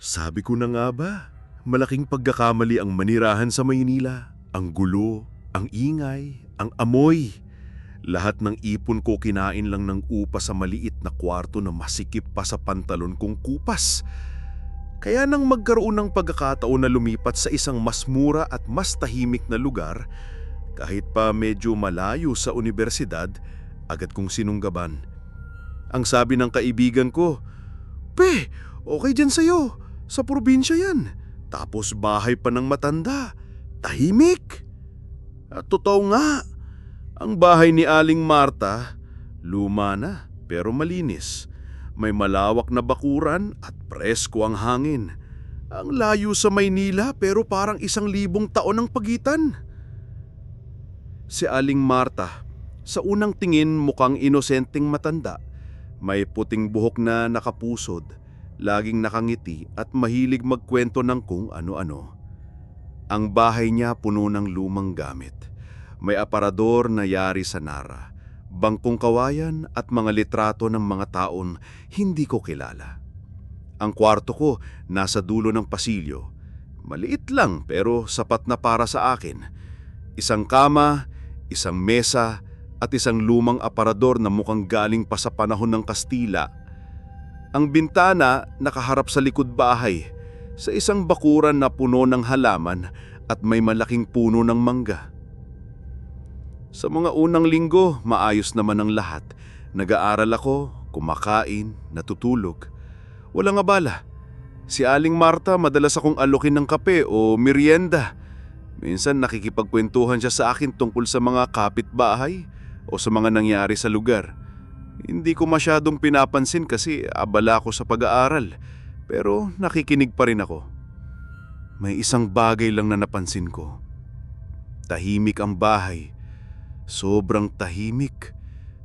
Sabi ko na nga ba, malaking pagkakamali ang manirahan sa Maynila. Ang gulo, ang ingay, ang amoy. Lahat ng ipon ko kinain lang ng upa sa maliit na kwarto na masikip pa sa pantalon kong kupas. Kaya nang magkaroon ng pagkakataon na lumipat sa isang mas mura at mas tahimik na lugar, kahit pa medyo malayo sa universidad, agad kong sinunggaban. Ang sabi ng kaibigan ko, "Pe, okay dyan sa'yo. Sa probinsya yan. Tapos bahay pa ng matanda. Tahimik." At totoo nga, ang bahay ni Aling Marta, luma na pero malinis. May malawak na bakuran at presko ang hangin. Ang layo sa Maynila pero parang 1,000 taon ang pagitan. Si Aling Marta, sa unang tingin mukhang inosenteng matanda. May puting buhok na nakapusod, laging nakangiti at mahilig magkwento ng kung ano-ano. Ang bahay niya puno ng lumang gamit. May aparador na yari sa Nara, bangkong kawayan at mga litrato ng mga taon hindi ko kilala. Ang kwarto ko nasa dulo ng pasilyo. Maliit lang pero sapat na para sa akin. Isang kama, isang mesa at isang lumang aparador na mukhang galing pa sa panahon ng Kastila. Ang bintana nakaharap sa likod bahay, sa isang bakuran na puno ng halaman at may malaking puno ng mangga. Sa mga unang linggo, maayos naman ang lahat. Nag-aaral ako, kumakain, natutulog. Walang abala. Si Aling Marta madalas akong alokin ng kape o merienda. Minsan nakikipagkwentuhan siya sa akin tungkol sa mga kapitbahay o sa mga nangyari sa lugar. Hindi ko masyadong pinapansin kasi abala ako sa pag-aaral, pero nakikinig pa rin ako. May isang bagay lang na napansin ko. Tahimik ang bahay. Sobrang tahimik.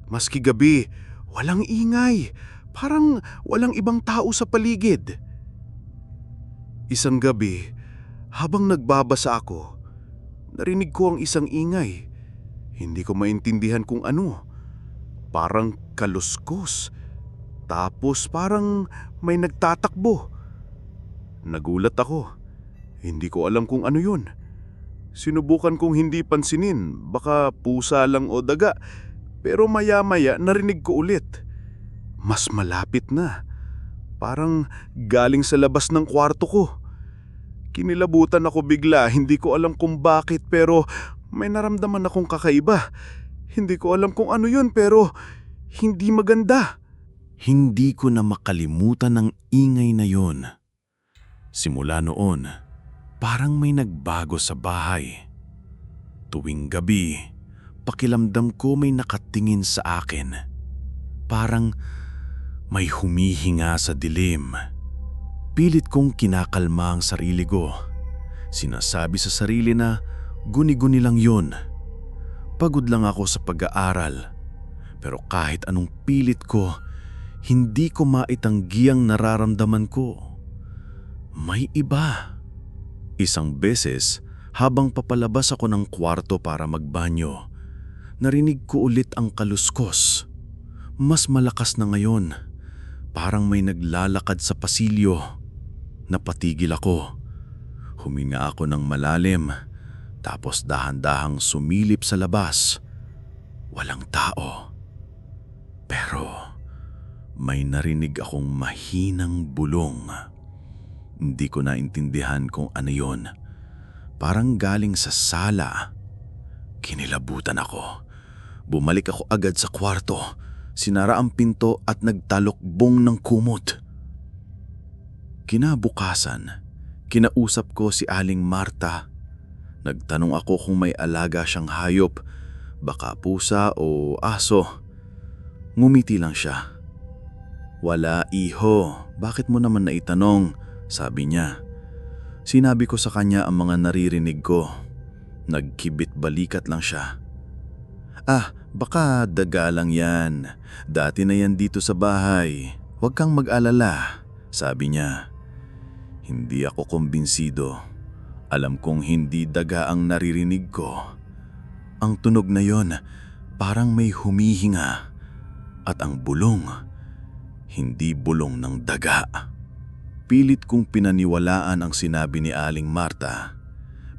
Maski gabi, walang ingay. Parang walang ibang tao sa paligid. Isang gabi, habang nagbabasa ako, narinig ko ang isang ingay. Hindi ko maintindihan kung ano. Parang kaluskos. Tapos parang may nagtatakbo. Nagulat ako. Hindi ko alam kung ano yun. Sinubukan kong hindi pansinin, baka pusa lang o daga. Pero maya-maya narinig ko ulit. Mas malapit na. Parang galing sa labas ng kwarto ko. Kinilabutan ako bigla, hindi ko alam kung bakit pero may naramdaman akong kakaiba. Hindi ko alam kung ano yun pero hindi maganda. Hindi ko na makalimutan ang ingay na yun. Simula noon, parang may nagbago sa bahay. Tuwing gabi, pakiramdam ko may nakatingin sa akin. Parang may humihinga sa dilim. Pilit kong kinakalma ang sarili ko. Sinasabi sa sarili na guni-guni lang yun. Pagod lang ako sa pag-aaral. Pero kahit anong pilit ko, hindi ko maitanggi ang nararamdaman ko. May iba. Isang beses, habang papalabas ako ng kwarto para magbanyo, narinig ko ulit ang kaluskos. Mas malakas na ngayon. Parang may naglalakad sa pasilyo. Napatigil ako. Huminga ako ng malalim, tapos dahan-dahang sumilip sa labas. Walang tao. Pero may narinig akong mahinang bulong. Hindi ko naintindihan kung ano yon. Parang galing sa sala. Kinilabutan ako. Bumalik ako agad sa kwarto. Sinara ang pinto at nagtalokbong ng kumot. Kinabukasan, kinausap ko si Aling Marta. Nagtanong ako kung may alaga siyang hayop, baka pusa o aso. Ngumiti lang siya. "Wala, iho. Bakit mo naman naitanong?" sabi niya. Sinabi ko sa kanya ang mga naririnig ko. Nagkibit balikat lang siya. Baka daga lang yan. Dati na yan dito sa bahay. Huwag kang mag-alala, sabi niya. Hindi ako kumbinsido. Alam kong hindi daga ang naririnig ko. Ang tunog na yon, parang may humihinga. At ang bulong, hindi bulong ng daga. Pilit kong pinaniwalaan ang sinabi ni Aling Marta.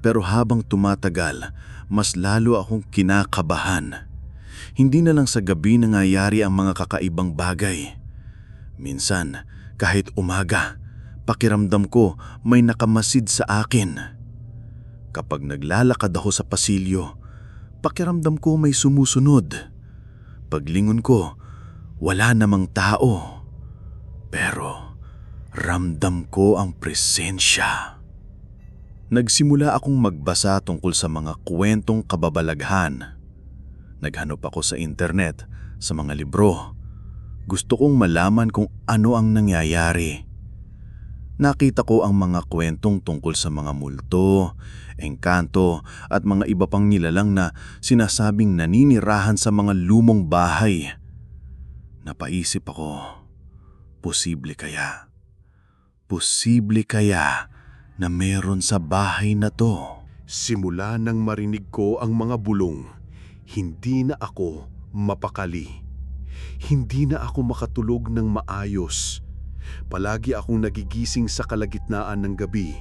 Pero habang tumatagal, mas lalo akong kinakabahan. Hindi na lang sa gabi nangyayari ang mga kakaibang bagay. Minsan, kahit umaga, pakiramdam ko may nakamasid sa akin. Kapag naglalakad ako sa pasilyo, pakiramdam ko may sumusunod. Paglingon ko, wala namang tao. Pero ramdam ko ang presensya. Nagsimula akong magbasa tungkol sa mga kwentong kababalaghan. Naghanap ako sa internet, sa mga libro. Gusto kong malaman kung ano ang nangyayari. Nakita ko ang mga kwentong tungkol sa mga multo, engkanto at mga iba pang nilalang na sinasabing naninirahan sa mga lumang bahay. Napaisip ako, posible kaya? Posible kaya na meron sa bahay na to? Simula nang marinig ko ang mga bulong, hindi na ako mapakali. Hindi na ako makatulog ng maayos. Palagi akong nagigising sa kalagitnaan ng gabi.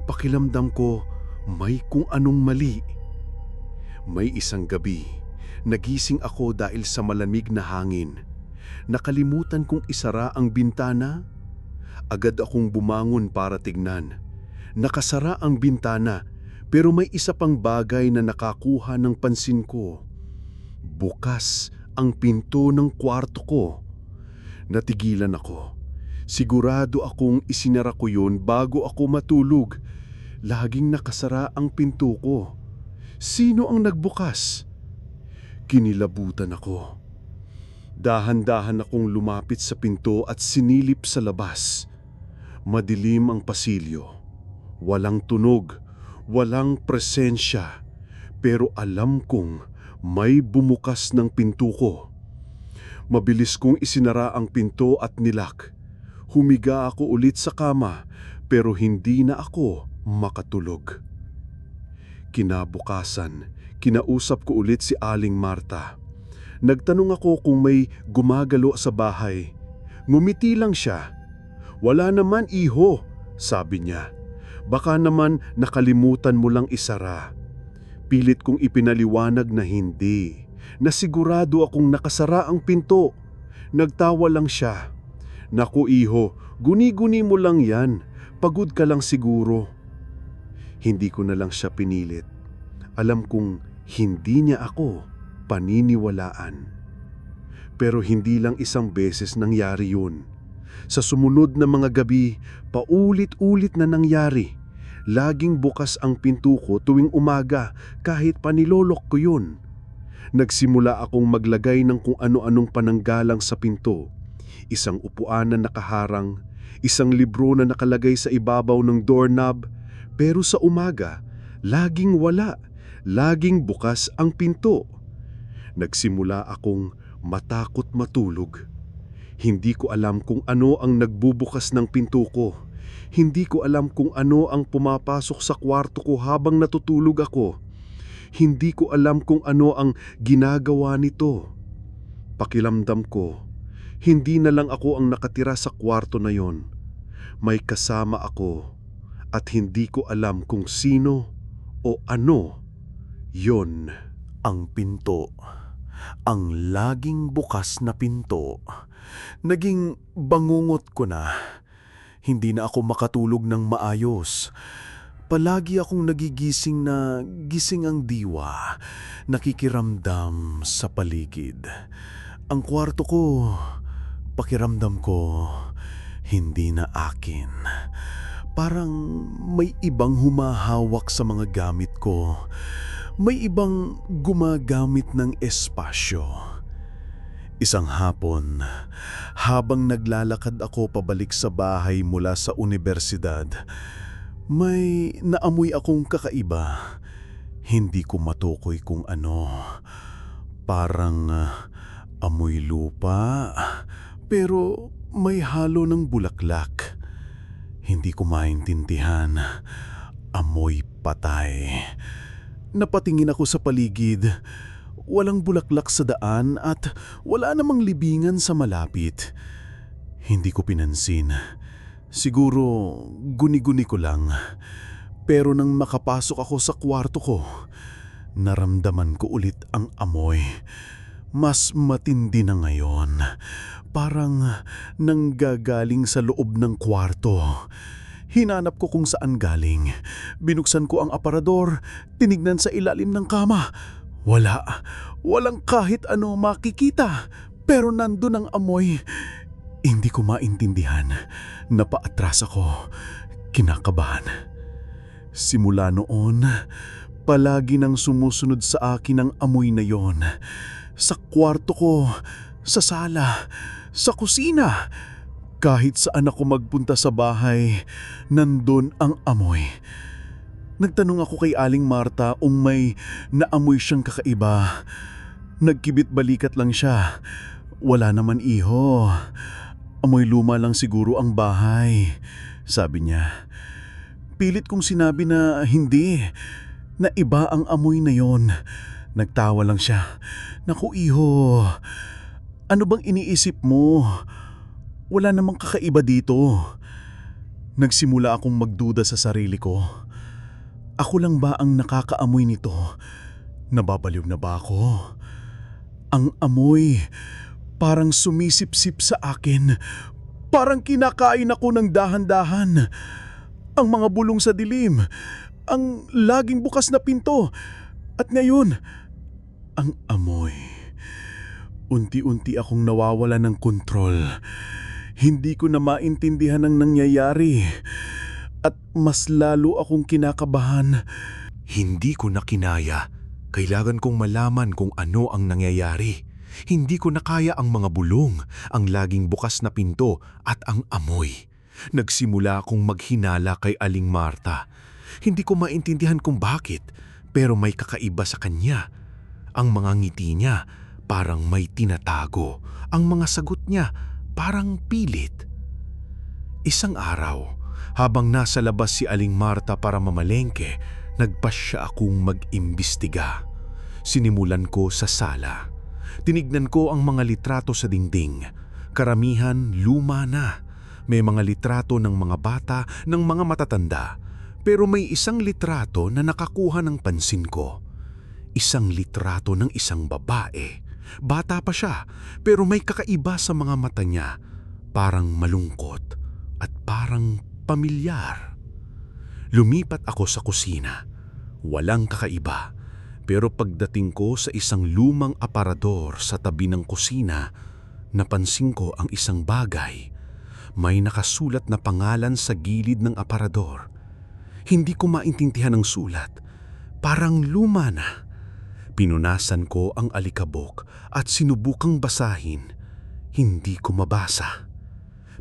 Pakiramdam ko may kung anong mali. May isang gabi, nagising ako dahil sa malamig na hangin. Nakalimutan kong isara ang bintana. Agad akong bumangon para tignan. Nakasara ang bintana, pero may isa pang bagay na nakakuha ng pansin ko. Bukas ang pinto ng kwarto ko. Natigilan ako. Sigurado akong isinara ko yun bago ako matulog. Laging nakasara ang pinto ko. Sino ang nagbukas? Kinilabutan ako. Dahan-dahan akong lumapit sa pinto at sinilip sa labas. Madilim ang pasilyo. Walang tunog, walang presensya. Pero alam kong may bumukas ng pinto ko. Mabilis kong isinara ang pinto at nilak. Humiga ako ulit sa kama pero hindi na ako makatulog. Kinabukasan, kinausap ko ulit si Aling Marta. Nagtanong ako kung may gumagalo sa bahay. Ngumiti lang siya. Wala naman, iho, sabi niya. Baka naman nakalimutan mo lang isara. Pilit kong ipinaliwanag na hindi, na sigurado akong nakasara ang pinto. Nagtawa lang siya. Naku iho, guni-guni mo lang yan. Pagod ka lang siguro. Hindi ko na lang siya pinilit. Alam kong hindi niya ako paniniwalaan. Pero hindi lang isang beses nangyari yun. Sa sumunod na mga gabi, paulit-ulit na nangyari. Laging bukas ang pinto ko tuwing umaga kahit panilolok ko yun. Nagsimula akong maglagay ng kung ano-anong pananggalang sa pinto. Isang upuan na nakaharang, isang libro na nakalagay sa ibabaw ng doorknob. Pero sa umaga, laging wala. Laging bukas ang pinto. Nagsimula akong matakot matulog. Hindi ko alam kung ano ang nagbubukas ng pinto ko. Hindi ko alam kung ano ang pumapasok sa kwarto ko habang natutulog ako. Hindi ko alam kung ano ang ginagawa nito. Pakiramdam ko, hindi na lang ako ang nakatira sa kwarto na yon. May kasama ako at hindi ko alam kung sino o ano yon. Ang pinto. Ang laging bukas na pinto. Naging bangungot ko na. Hindi na ako makatulog ng maayos. Palagi akong nagigising na gising ang diwa, nakikiramdam sa paligid. Ang kwarto ko, pakiramdam ko, hindi na akin. Parang may ibang humahawak sa mga gamit ko. May ibang gumagamit ng espasyo. Isang hapon, habang naglalakad ako pabalik sa bahay mula sa unibersidad, may naamoy akong kakaiba. Hindi ko matukoy kung ano. Parang amoy lupa, pero may halo ng bulaklak. Hindi ko maintindihan. Amoy patay. Napatingin ako sa paligid. Walang bulaklak sa daan at wala namang libingan sa malapit. Hindi ko pinansin. Siguro guni-guni ko lang. Pero nang makapasok ako sa kwarto ko, naramdaman ko ulit ang amoy. Mas matindi na ngayon. Parang nanggagaling sa loob ng kwarto. Hinanap ko kung saan galing. Binuksan ko ang aparador, tinignan sa ilalim ng kama. Walang kahit ano makikita. Pero nandun ang amoy. Hindi ko maintindihan. Napaatras ako. Kinakabahan. Simula noon, palagi nang sumusunod sa akin ang amoy na yon. Sa kwarto ko, sa sala, sa kusina. Kahit saan ako magpunta sa bahay, nandun ang amoy. Nagtanong ako kay Aling Marta kung may naamoy siyang kakaiba. Nagkibit balikat lang siya. Wala naman iho. Amoy luma lang siguro ang bahay, sabi niya. Pilit kong sinabi na hindi, na iba ang amoy na yon. Nagtawa lang siya. Naku iho, ano bang iniisip mo? Wala namang kakaiba dito. Nagsimula akong magduda sa sarili ko. Ako lang ba ang nakakaamoy nito? Nababaliw na ba ako? Ang amoy, parang sumisipsip sa akin. Parang kinakain ako ng dahan-dahan. Ang mga bulong sa dilim, ang laging bukas na pinto, at ngayon, ang amoy. Unti-unti akong nawawala ng kontrol. Hindi ko na maintindihan ang nangyayari at mas lalo akong kinakabahan. Hindi ko na kinaya. Kailangan kong malaman kung ano ang nangyayari. Hindi ko na kaya ang mga bulong, ang laging bukas na pinto at ang amoy. Nagsimula akong maghinala kay Aling Marta. Hindi ko maintindihan kung bakit, pero may kakaiba sa kanya. Ang mga ngiti niya parang may tinatago. Ang mga sagot niya parang pilit. Isang araw, habang nasa labas si Aling Marta para mamalengke, nagpasya akong mag-imbestiga. Sinimulan ko sa sala. Tinignan ko ang mga litrato sa dingding. Karamihan luma na. May mga litrato ng mga bata, ng mga matatanda. Pero may isang litrato na nakakuha ng pansin ko. Isang litrato ng isang babae. Bata pa siya, pero may kakaiba sa mga mata niya. Parang malungkot at parang pamilyar. Lumipat ako sa kusina. Walang kakaiba. Pero pagdating ko sa isang lumang aparador sa tabi ng kusina, napansin ko ang isang bagay. May nakasulat na pangalan sa gilid ng aparador. Hindi ko maintindihan ang sulat. Parang luma na. Pinunasan ko ang alikabok at sinubukang basahin. Hindi ko mabasa.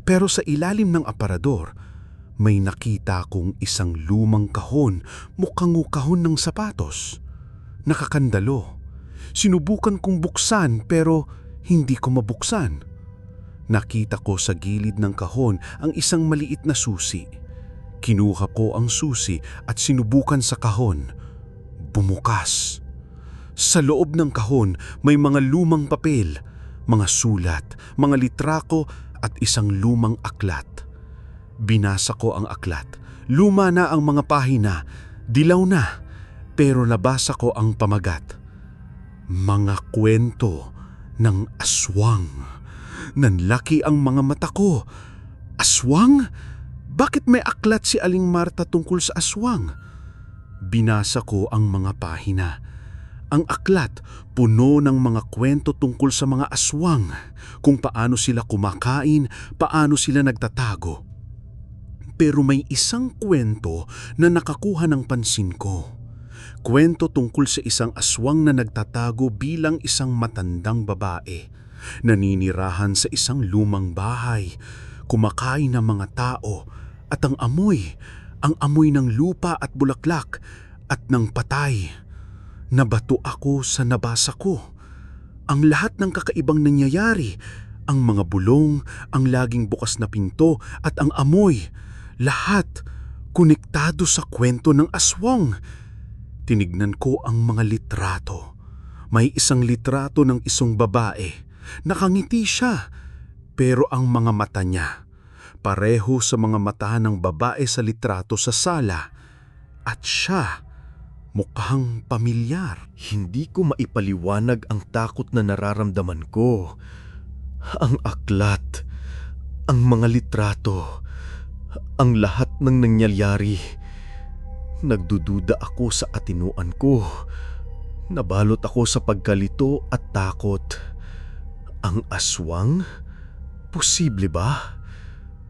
Pero sa ilalim ng aparador, may nakita kong isang lumang kahon, mukhang kahon ng sapatos. Nakakandalo. Sinubukan kong buksan pero hindi ko mabuksan. Nakita ko sa gilid ng kahon ang isang maliit na susi. Kinuha ko ang susi at sinubukan sa kahon. Bumukas. Sa loob ng kahon may mga lumang papel, mga sulat, mga litrato at isang lumang aklat. Binasa ko ang aklat. Luma na ang mga pahina, dilaw na, pero nabasa ko ang pamagat. Mga kwento ng aswang. Nanlaki ang mga mata ko. Aswang? Bakit may aklat si Aling Marta tungkol sa aswang? Binasa ko ang mga pahina. Ang aklat puno ng mga kwento tungkol sa mga aswang, kung paano sila kumakain, paano sila nagtatago. Pero may isang kwento na nakakuha ng pansin ko. Kwento tungkol sa isang aswang na nagtatago bilang isang matandang babae. Naninirahan sa isang lumang bahay, kumakain ng mga tao, at ang amoy ng lupa at bulaklak at ng patay. Nabato ako sa nabasa ko. Ang lahat ng kakaibang nangyayari, ang mga bulong, ang laging bukas na pinto at ang amoy, lahat konektado sa kwento ng aswang. Tinignan ko ang mga litrato. May isang litrato ng isang babae. Nakangiti siya, pero ang mga mata niya pareho sa mga mata ng babae sa litrato sa sala. At siya, mukhang pamilyar. Hindi ko maipaliwanag ang takot na nararamdaman ko. Ang aklat, ang mga litrato, ang lahat ng nangyayari. Nagdududa ako sa katinuan ko. Nabalot ako sa pagkalito at takot. Ang aswang? Posible ba?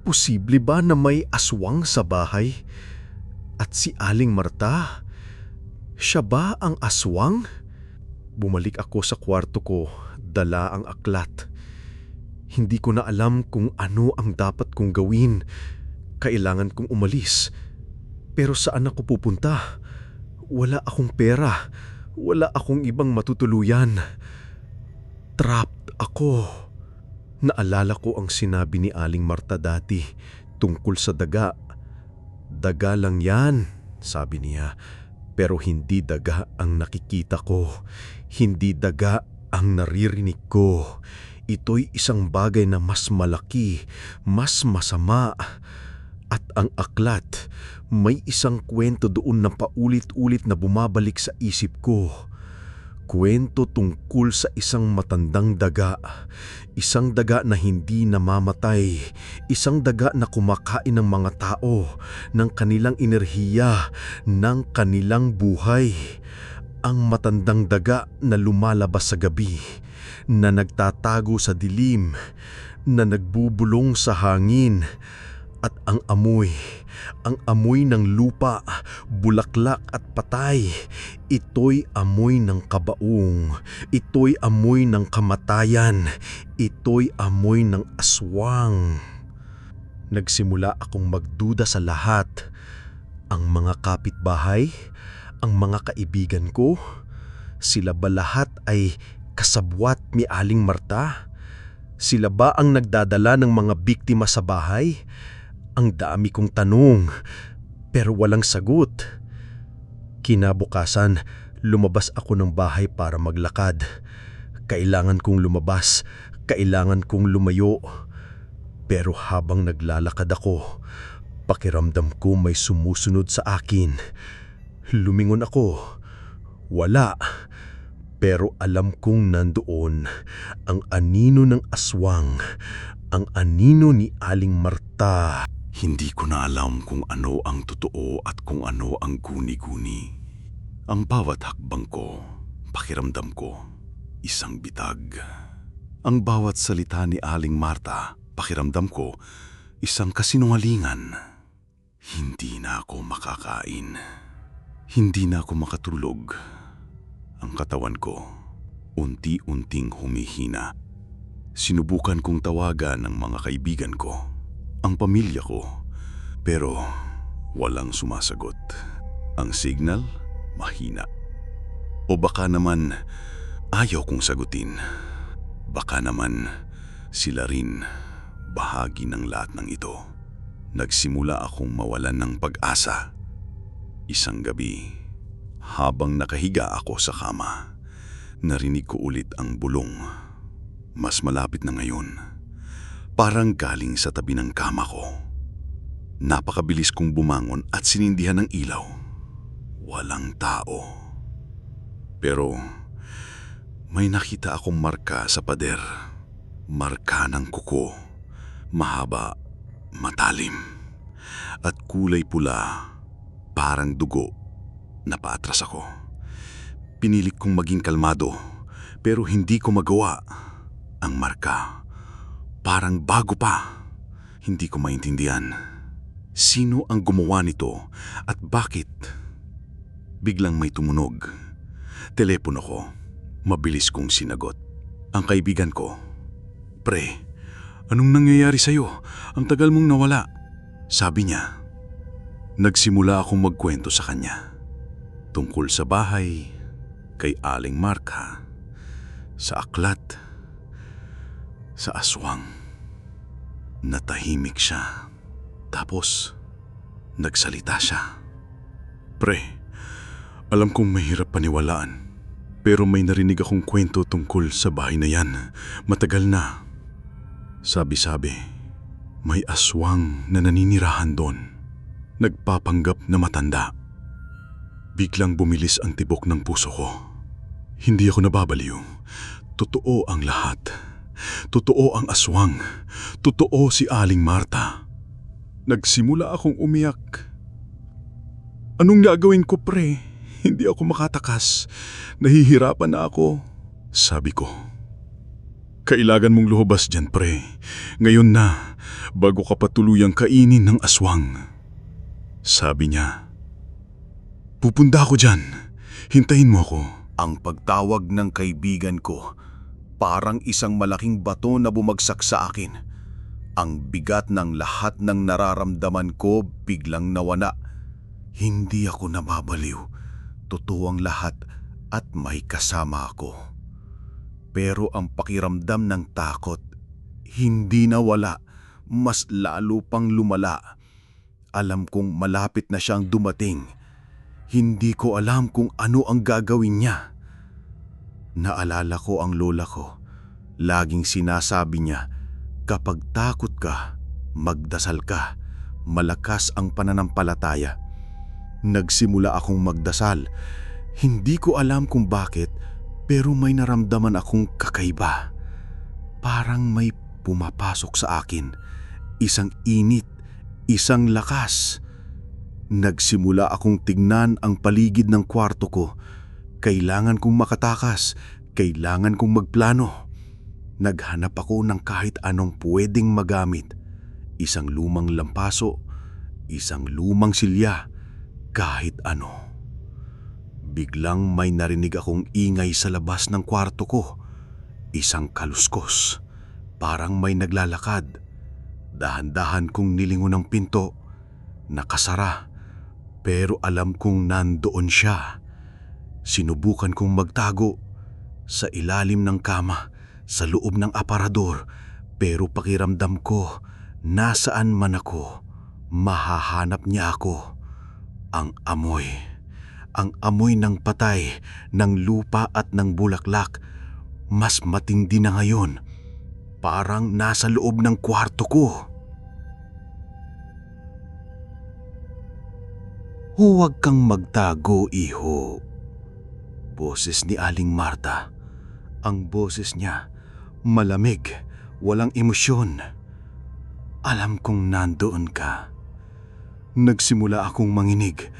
Posible ba na may aswang sa bahay? At si Aling Marta? Siya ba ang aswang? Bumalik ako sa kwarto ko, dala ang aklat. Hindi ko na alam kung ano ang dapat kong gawin. Kailangan kong umalis. Pero saan ako pupunta? Wala akong pera. Wala akong ibang matutuluyan. Trapped ako. Naalala ko ang sinabi ni Aling Marta dati tungkol sa daga. Daga lang yan, sabi niya. Pero hindi daga ang nakikita ko. Hindi daga ang naririnig ko. Ito'y isang bagay na mas malaki, mas masama. At ang aklat, may isang kwento doon na paulit-ulit na bumabalik sa isip ko. Kwento tungkol sa isang matandang daga. Isang daga na hindi namamatay. Isang daga na kumakain ng mga tao, ng kanilang enerhiya, ng kanilang buhay. Ang matandang daga na lumalabas sa gabi, na nagtatago sa dilim, na nagbubulong sa hangin. At ang amoy ng lupa, bulaklak at patay, ito'y amoy ng kabaong, ito'y amoy ng kamatayan, ito'y amoy ng aswang. Nagsimula akong magduda sa lahat. Ang mga kapitbahay, ang mga kaibigan ko, sila ba lahat ay kasabwat ni Aling Marta? Sila ba ang nagdadala ng mga biktima sa bahay? Ang dami kong tanong, pero walang sagot. Kinabukasan, lumabas ako ng bahay para maglakad. Kailangan kong lumabas, kailangan kong lumayo. Pero habang naglalakad ako, pakiramdam ko may sumusunod sa akin. Lumingon ako. Wala. Pero alam kong nandoon ang anino ng aswang, ang anino ni Aling Marta. Hindi ko na alam kung ano ang totoo at kung ano ang guni-guni. Ang bawat hakbang ko, pakiramdam ko, isang bitag. Ang bawat salita ni Aling Marta, pakiramdam ko, isang kasinungalingan. Hindi na ako makakain. Hindi na ako makatulog. Ang katawan ko, unti-unting humihina. Sinubukan kong tawagan ng mga kaibigan ko, ang pamilya ko, pero walang sumasagot. Ang signal, mahina. O baka naman, ayaw kong sagutin. Baka naman, sila rin bahagi ng lahat ng ito. Nagsimula akong mawalan ng pag-asa. Isang gabi, habang nakahiga ako sa kama, narinig ko ulit ang bulong. Mas malapit na ngayon. Parang galing sa tabi ng kama ko. Napakabilis kong bumangon at sinindihan ng ilaw. Walang tao. Pero may nakita akong marka sa pader. Marka ng kuko. Mahaba, matalim, at kulay pula, parang dugo. Napaatras ako. Pinilit kong maging kalmado, pero hindi ko magawa. Ang marka, parang bago pa. Hindi ko maintindihan. Sino ang gumawa nito at bakit? Biglang may tumunog. Telepono ko. Mabilis kong sinagot. Ang kaibigan ko. Pre, anong nangyayari sa'yo? Ang tagal mong nawala. Sabi niya. Nagsimula akong magkwento sa kanya. Tungkol sa bahay, kay Aling Marta, sa aklat, sa aswang. Natahimik siya. Tapos, nagsalita siya. Pre, alam kong mahirap paniwalaan, pero may narinig akong kwento tungkol sa bahay na yan. Matagal na. Sabi-sabi, May aswang na naninirahan doon. Nagpapanggap na matanda. Biglang bumilis ang tibok ng puso ko. Hindi ako nababaliw. Totoo ang lahat. Totoo ang aswang. Totoo si Aling Marta. Nagsimula akong umiyak. Anong gagawin ko, pre? Hindi ako makatakas. Nahihirapan na ako. Sabi ko. Kailangan mong lumabas dyan, pre. Ngayon na, bago ka pa tuluyang kainin ng aswang. Sabi niya. Pupunta ako dyan. Hintayin mo ako. Ang pagtawag ng kaibigan ko, parang isang malaking bato na bumagsak sa akin. Ang bigat ng lahat ng nararamdaman ko biglang nawala. Hindi ako nababaliw. Totoo ang lahat at may kasama ako. Pero ang pakiramdam ng takot, hindi nawala. Mas lalo pang lumala. Alam kong malapit na siyang dumating. Hindi ko alam kung ano ang gagawin niya. Naalala ko ang lola ko. Laging sinasabi niya, kapag takot ka, magdasal ka. Malakas ang pananampalataya. Nagsimula akong magdasal. Hindi ko alam kung bakit, pero may naramdaman akong kakaiba. Parang may pumapasok sa akin. Isang init, isang lakas. Nagsimula akong tignan ang paligid ng kwarto ko. Kailangan kong makatakas. Kailangan kong magplano. Naghanap ako ng kahit anong pwedeng magamit. Isang lumang lampaso, isang lumang silya, kahit ano. Biglang may narinig akong ingay sa labas ng kwarto ko. Isang kaluskos. Parang may naglalakad. Dahan-dahan kong nilingon ang pinto. Nakasara. Pero alam kong nandoon siya. Sinubukan kong magtago. Sa ilalim ng kama. Sa loob ng aparador. Pero pakiramdam ko, nasaan man ako, mahahanap niya ako. Ang amoy. Ang amoy ng patay, ng lupa at ng bulaklak, mas matindi na ngayon. Parang nasa loob ng kwarto ko. Huwag kang magtago, iho. Boses ni Aling Marta. Ang boses niya, malamig, walang emosyon. Alam kong nandoon ka. Nagsimula akong manginig.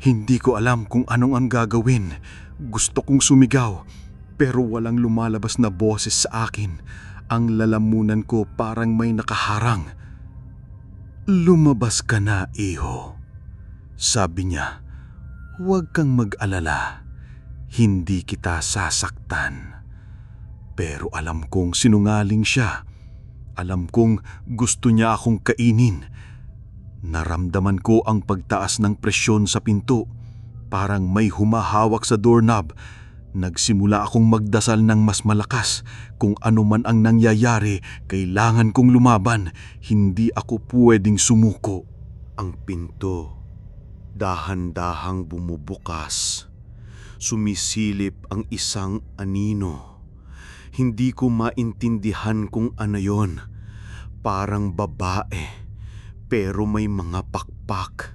Hindi ko alam kung anong ang gagawin. Gusto kong sumigaw, pero walang lumalabas na boses sa akin. Ang lalamunan ko parang may nakaharang. Lumabas ka na, iho. Sabi niya, huwag kang mag-alala. Hindi kita sasaktan. Pero alam kong sinungaling siya. Alam kong gusto niya akong kainin. Naramdaman ko ang pagtaas ng presyon sa pinto. Parang may humahawak sa doorknob. Nagsimula akong magdasal ng mas malakas. Kung ano man ang nangyayari, kailangan kong lumaban. Hindi ako pwedeng sumuko. Ang pinto, dahan-dahang bumubukas. Sumisilip ang isang anino. Hindi ko maintindihan kung ano yon. Parang babae. Pero may mga pakpak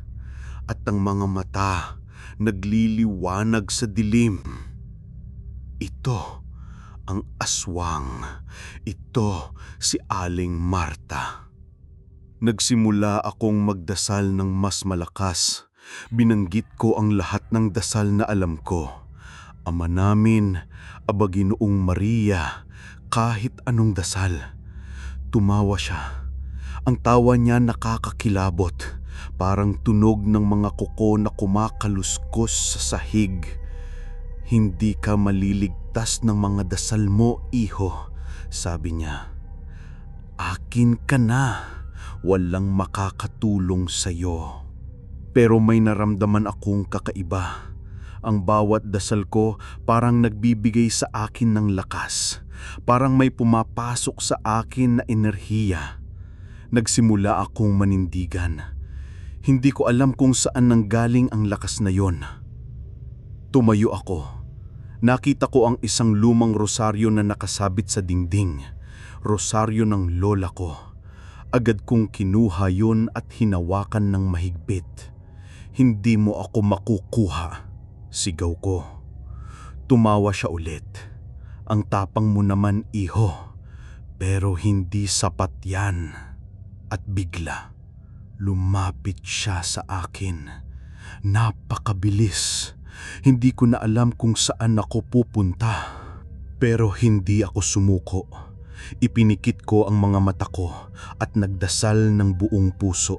at ang mga mata nagliliwanag sa dilim. Ito ang aswang. Ito si Aling Marta. Nagsimula akong magdasal ng mas malakas. Binanggit ko ang lahat ng dasal na alam ko. Ama namin, Aba Ginoong Maria, kahit anong dasal. Tumawa siya. Ang tawa niya nakakakilabot, parang tunog ng mga kuko na kumakaluskos sa sahig. Hindi ka maliligtas ng mga dasal mo, iho, sabi niya. Akin ka na, walang makakatulong sa'yo. Pero may naramdaman akong kakaiba. Ang bawat dasal ko parang nagbibigay sa akin ng lakas. Parang may pumapasok sa akin na enerhiya. Nagsimula akong manindigan. Hindi ko alam kung saan nanggaling ang lakas na yon. Tumayo ako. Nakita ko ang isang lumang rosaryo na nakasabit sa dingding. Rosaryo ng lola ko. Agad kong kinuha yun at hinawakan ng mahigpit. "Hindi mo ako makukuha," sigaw ko. Tumawa siya ulit. "Ang tapang mo naman, iho. Pero hindi sapat yan." At bigla, lumapit siya sa akin. Napakabilis. Hindi ko na alam kung saan ako pupunta. Pero hindi ako sumuko. Ipinikit ko ang mga mata ko at nagdasal ng buong puso.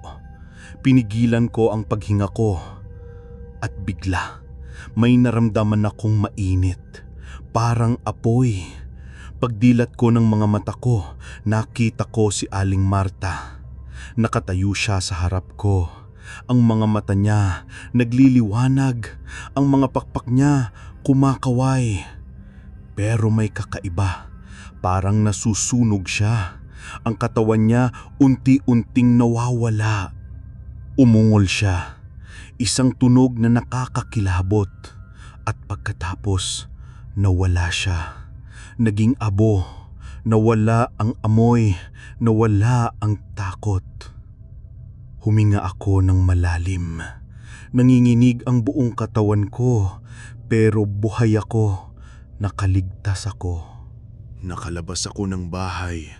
Pinigilan ko ang paghinga ko. At bigla, may naramdaman akong mainit. Parang apoy. Pagdilat ko ng mga mata ko, nakita ko si Aling Marta. Nakatayo siya sa harap ko. Ang mga mata niya nagliliwanag. Ang mga pakpak niya kumakaway. Pero may kakaiba. Parang nasusunog siya. Ang katawan niya unti-unting nawawala. Umungol siya. Isang tunog na nakakakilabot. At pagkatapos, nawala siya. Naging abo. Nawala ang amoy. Nawala ang takot. Huminga ako ng malalim. Nanginginig ang buong katawan ko. Pero buhay ako. Nakaligtas ako. Nakalabas ako ng bahay.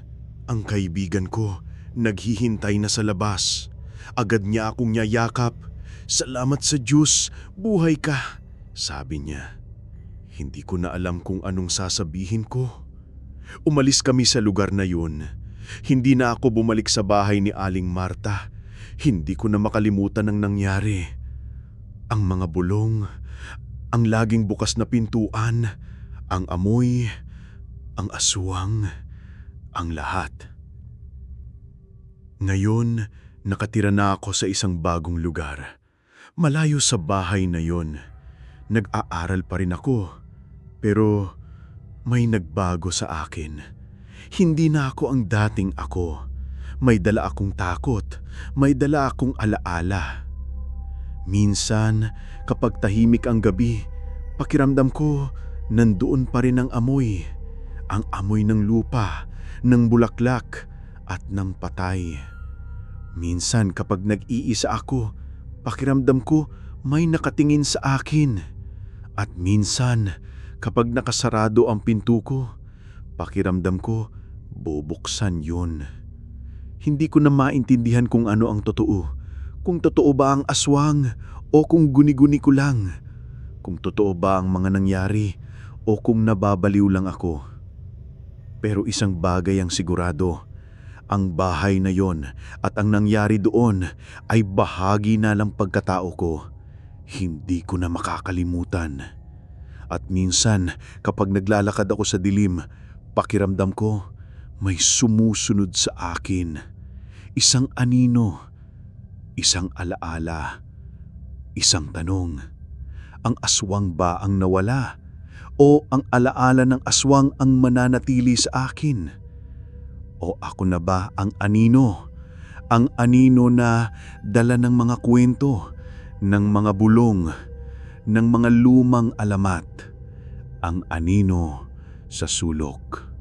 Ang kaibigan ko, naghihintay na sa labas. Agad niya akong niyayakap. "Salamat sa Diyos, buhay ka," sabi niya. Hindi ko na alam kung anong sasabihin ko. Umalis kami sa lugar na yun. Hindi na ako bumalik sa bahay ni Aling Marta. Hindi ko na makalimutan ang nangyari. Ang mga bulong, ang laging bukas na pintuan, ang amoy, ang aswang, ang lahat. Ngayon, nakatira na ako sa isang bagong lugar. Malayo sa bahay na yon. Nag-aaral pa rin ako. Pero may nagbago sa akin. Hindi na ako ang dating ako. May dala akong takot. May dala akong alaala. Minsan, kapag tahimik ang gabi, pakiramdam ko nandoon pa rin ang amoy. Ang amoy ng lupa, ng bulaklak, at ng patay. Minsan kapag nag-iisa ako, pakiramdam ko may nakatingin sa akin. At minsan, kapag nakasarado ang pinto ko, pakiramdam ko bubuksan yun. Hindi ko na maintindihan kung ano ang totoo. Kung totoo ba ang aswang o kung guni-guni ko lang. Kung totoo ba ang mga nangyari o kung nababaliw lang ako. Pero isang bagay ang sigurado. Ang bahay na yon at ang nangyari doon ay bahagi na lang pagkatao ko. Hindi ko na makakalimutan. At minsan kapag naglalakad ako sa dilim, pakiramdam ko may sumusunod sa akin. Isang anino, isang alaala, isang tanong. Ang aswang ba ang nawala? O ang alaala ng aswang ang mananatili sa akin? O ako na ba ang anino? Ang anino na dala ng mga kwento, ng mga bulong, ng mga lumang alamat. Ang anino sa sulok.